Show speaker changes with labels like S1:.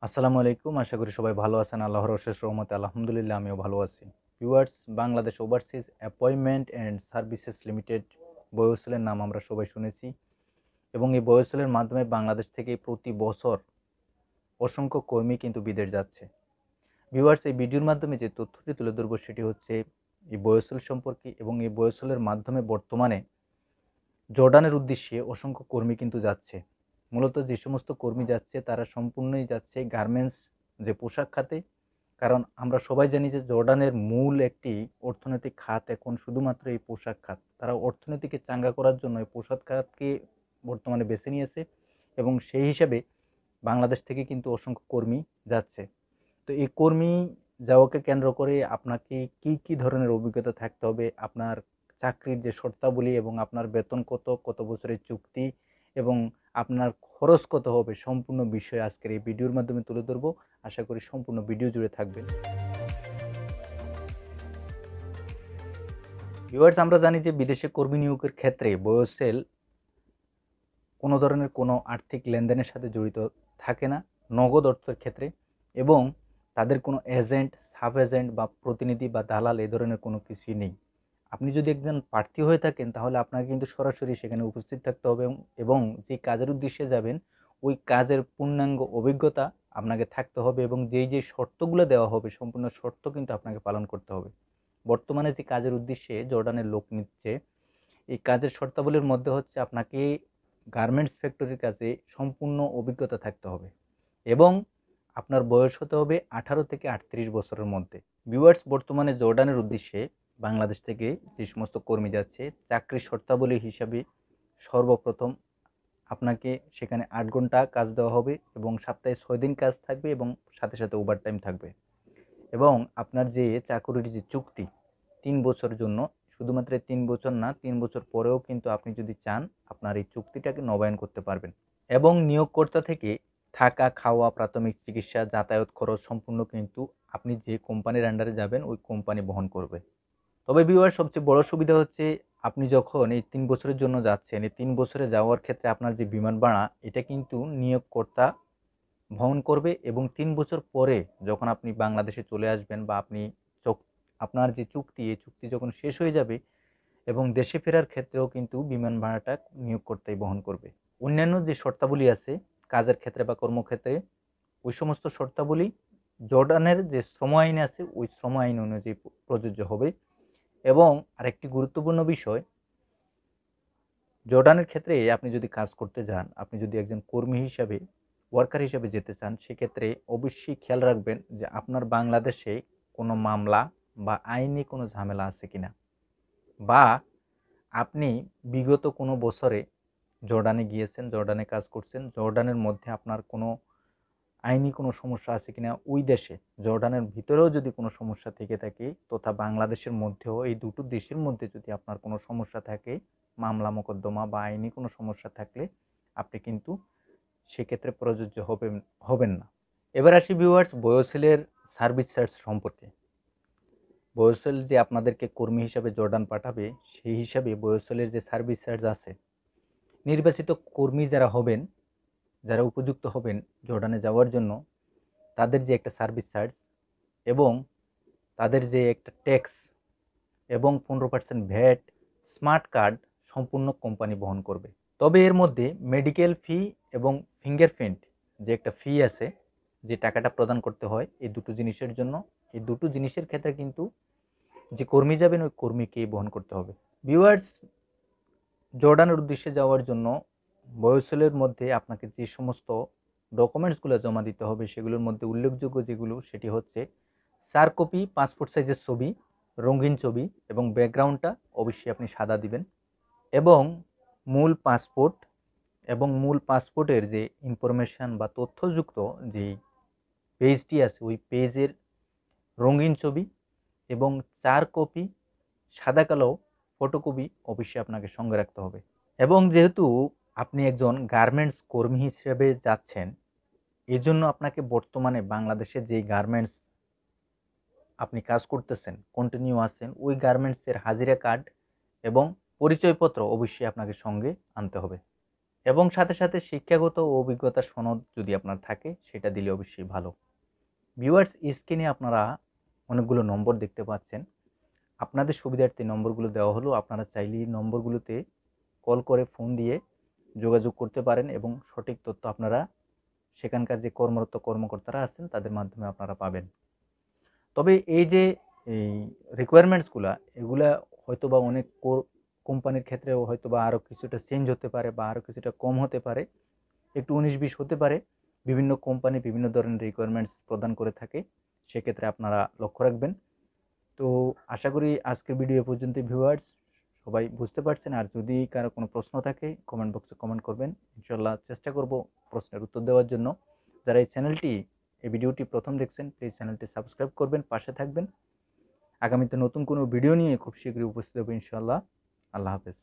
S1: আসসালামু আলাইকুম। আশা করি সবাই ভালো আছেন। আল্লাহর অশেষ রহমতে আলহামদুলিল্লাহ আমিও ভালো আছি। Viewers, Bangladesh overseas appointment and services limited BOESL এর নাম আমরা সবাই শুনেছি এবং এই BOESL এর মাধ্যমে বাংলাদেশ থেকে প্রতি বছর অসংখ্য কর্মী কিন্তু বিদেশ যাচ্ছে। ভিউয়ার্স, এই ভিডিওর মাধ্যমে যে তথ্যটি তুলে ধরব সেটি হচ্ছে এই BOESL সম্পর্কে এবং এই BOESL এর মাধ্যমে বর্তমানে জর্ডানের উদ্দেশ্যে অসংখ্য কর্মী কিন্তু যাচ্ছে। মূলত যে সমস্ত কর্মী যাচ্ছে তারা সম্পূর্ণই যাচ্ছে গার্মেন্টস যে পোশাক খাতে। কারণ আমরা সবাই জানি যে জর্ডানের মূল একটি অর্থনৈতিক খাত এখন শুধুমাত্র এই পোশাক খাত। তারা অর্থনীতিকে চাঙ্গা করার জন্য এই পোশাক খাতকে বর্তমানে বেছে নিয়েছে এবং সেই হিসাবে বাংলাদেশ থেকে কিন্তু অসংখ্য কর্মী যাচ্ছে। তো এই কর্মী যাওয়াকে কেন্দ্র করে আপনাকে কি ধরনের অভিজ্ঞতা থাকতে হবে, আপনার চাকরির যে শর্তাবলী এবং আপনার বেতন কত বছরের চুক্তি এবং আপনার খরচ কত হবে, সম্পূর্ণ বিষয় আজকের এই ভিডিওর মাধ্যমে তুলে ধরবো। আশা করি সম্পূর্ণ ভিডিও জুড়ে থাকবেন। ভিউয়ার্স, আমরা জানি যে বিদেশে কর্মী নিয়োগের ক্ষেত্রে BOESL কোনো ধরনের কোনো আর্থিক লেনদেনের সাথে জড়িত থাকে না নগদ অর্থের ক্ষেত্রে, এবং তাদের কোনো এজেন্ট, সাব এজেন্ট বা প্রতিনিধি বা দালাল এ ধরনের কোনো কিছুই নেই। আপনি যদি একজন প্রার্থী হয়ে থাকেন তাহলে আপনাকে কিন্তু সরাসরি সেখানে উপস্থিত থাকতে হবে এবং যে কাজের উদ্দেশ্যে যাবেন ওই কাজের পূর্ণাঙ্গ অভিজ্ঞতা আপনাকে থাকতে হবে এবং যেই শর্তগুলো দেওয়া হবে সম্পূর্ণ শর্ত কিন্তু আপনাকে পালন করতে হবে। বর্তমানে যে কাজের উদ্দেশ্যে জর্ডানের লোক নিচ্ছে, এই কাজের শর্তাবলীর মধ্যে হচ্ছে আপনাকে গার্মেন্টস ফ্যাক্টরির কাজে সম্পূর্ণ অভিজ্ঞতা থাকতে হবে এবং আপনার বয়স হতে হবে 18 থেকে 38 বছরের মধ্যে। ভিউয়ার্স, বর্তমানে জর্ডানের উদ্দেশ্যে বাংলাদেশ থেকে যে সমস্ত কর্মী যাচ্ছে চাকরির শর্তাবলী হিসাবে সর্বপ্রথম আপনাকে সেখানে 8 ঘন্টা কাজ দেওয়া হবে এবং সপ্তাহে 6 দিন কাজ থাকবে এবং সাথে সাথে ওভারটাইম থাকবে এবং আপনার যে চাকুরির যে চুক্তি 3 বছরের জন্য, শুধুমাত্র 3 বছর না, 3 বছর পরেও কিন্তু আপনি যদি চান আপনার এই চুক্তিটাকে নবায়ন করতে পারবেন এবং নিয়োগকর্তা থেকে থাকা, খাওয়া, প্রাথমিক চিকিৎসা, যাতায়াত খরচ সম্পূর্ণ কিন্তু আপনি যে কোম্পানির আন্ডারে যাবেন ওই কোম্পানি বহন করবে। তবে ভিউয়ার, সবচেয়ে বড় সুবিধা হচ্ছে আপনি যখন এই 3 বছরের জন্য যাচ্ছেন, এই 3 বছরে যাওয়ার ক্ষেত্রে আপনার যে বিমান ভাড়া এটা কিন্তু নিয়োগকর্তা বহন করবে এবং 3 বছর পরে যখন আপনি বাংলাদেশে চলে আসবেন বা আপনি আপনার যে চুক্তি এই চুক্তি যখন শেষ হয়ে যাবে এবং দেশে ফেরার ক্ষেত্রেও কিন্তু বিমান ভাড়াটা নিয়োগকর্তাই বহন করবে। অন্যান্য যে শর্তাবলী আছে কাজের ক্ষেত্রে বা কর্মক্ষেত্রে, ওই সমস্ত শর্তাবলী জর্ডানের যে শ্রম আইন আছে ওই শ্রম আইন অনুযায়ী প্রযোজ্য হবে। এবং আরেকটি গুরুত্বপূর্ণ বিষয়, জর্ডানের ক্ষেত্রে আপনি যদি কাজ করতে যান, আপনি যদি একজন কর্মী হিসাবে, ওয়ার্কার হিসাবে যেতে চান, সেক্ষেত্রে অবশ্যই খেয়াল রাখবেন যে আপনার বাংলাদেশে কোনো মামলা বা আইনি কোনো ঝামেলা আছে কিনা, বা আপনি বিগত কোনো বছরে জর্ডানে গিয়েছেন, জর্ডানে কাজ করছেন, জর্ডানের মধ্যে আপনার কোনো আইনি কোনো সমস্যা আছে কিনা, ওই দেশে জর্ডানের ভিতরেও যদি কোনো সমস্যা থেকে থাকে তথা বাংলাদেশের মধ্যেও, এই দুটো দেশের মধ্যে যদি আপনার কোনো সমস্যা থাকে, মামলা মোকদ্দমা বা আইনি কোনো সমস্যা থাকলে আপনি কিন্তু সেক্ষেত্রে প্রযোজ্য হবেন না। এবার আসি ভিউয়ার্স BOESL এর সার্ভিস চার্জ সম্পর্কে। BOESL যে আপনাদেরকে কর্মী হিসাবে জর্ডান পাঠাবে সেই হিসাবে BOESL এর যে সার্ভিস চার্জ আছে, নির্বাচিত কর্মী যারা হবেন, যারা উপযুক্ত হবেন জর্ডানে যাওয়ার জন্য, তাদের যে একটা সার্ভিস চার্জ এবং তাদের যে একটা ট্যাক্স এবং 15% ভ্যাট, স্মার্ট কার্ড সম্পূর্ণ কোম্পানি বহন করবে। তবে এর মধ্যে মেডিকেল ফি এবং ফিঙ্গারপ্রিন্ট যে একটা ফি আছে, যে টাকাটা প্রদান করতে হয় এই দুটো জিনিসের জন্য, এই দুটো জিনিসের ক্ষেত্রে কিন্তু যে কর্মী যাবেন ওই কর্মীকেই বহন করতে হবে। ভিউয়ার্স, জর্ডানের উদ্দেশ্যে যাওয়ার জন্য BOESL এর মধ্যে আপনাকে যে সমস্ত ডকুমেন্টসগুলো জমা দিতে হবে সেগুলোর মধ্যে উল্লেখযোগ্য যেগুলো, সেটি হচ্ছে 4 কপি পাসপোর্ট সাইজের ছবি, রঙিন ছবি, এবং ব্যাকগ্রাউন্ডটা অবশ্যই আপনি সাদা দিবেন, এবং মূল পাসপোর্ট এবং মূল পাসপোর্টের যে ইনফরমেশান বা তথ্যযুক্ত যে পেজটি আছে ওই পেজের রঙিন ছবি এবং 4 কপি সাদা কালো ফটোকপি অবশ্যই আপনাকে সঙ্গে রাখতে হবে। এবং যেহেতু আপনি একজন গার্মেন্টস কর্মী হিসেবে যাচ্ছেন, এজন্য আপনাকে বর্তমানে বাংলাদেশে যে গার্মেন্টস আপনি কাজ করতেছেন, কন্টিনিউ আছেন, ওই গার্মেন্টসের হাজিরা কার্ড এবং পরিচয়পত্র অবশ্যই আপনাকে সঙ্গে আনতে হবে। এবং সাথে সাথে শিক্ষাগত ও অভিজ্ঞতা সনদ যদি আপনার থাকে সেটা দিলে অবশ্যই ভালো। ভিউয়ার্স, স্ক্রিনে আপনারা অনেকগুলো নম্বর দেখতে পাচ্ছেন। আপনাদের সুবিধার্থে নম্বরগুলো দেওয়া হলো, আপনারা চাইলেই নম্বরগুলোতে কল করে ফোন দিয়ে যোগাযোগ করতে পারেন এবং সঠিক তথ্য আপনারা সেখানকার যে কর্মরত কর্মকর্তারা আছেন তাদের মাধ্যমে আপনারা পাবেন। তবে এই যে এই রিকোয়ারমেন্টসগুলা, এগুলা হয়তোবা অনেক কোম্পানির ক্ষেত্রেও হয়তোবা আরও কিছুটা চেঞ্জ হতে পারে বা আরও কিছুটা কম হতে পারে, একটু 19-20 হতে পারে। বিভিন্ন কোম্পানি বিভিন্ন ধরনের রিকোয়ারমেন্টস প্রদান করে থাকে, সেক্ষেত্রে আপনারা লক্ষ্য রাখবেন। তো আশা করি আজকের ভিডিও এ পর্যন্তই ভিউয়ার্স, সবাই বুঝতে পারছেন। আর যদি কারো কোনো প্রশ্ন থাকে কমেন্ট বক্সে কমেন্ট করবেন, ইনশাল্লাহ চেষ্টা করব প্রশ্নের উত্তর দেওয়ার জন্য। যারা এই ভিডিওটি প্রথম দেখছেন, প্লিজ চ্যানেলটি সাবস্ক্রাইব করবেন, পাশে থাকবেন। আগামীতে নতুন কোনো ভিডিও নিয়ে খুব শীঘ্রই উপস্থিত হবে ইনশাল্লাহ। আল্লাহ হাফেজ।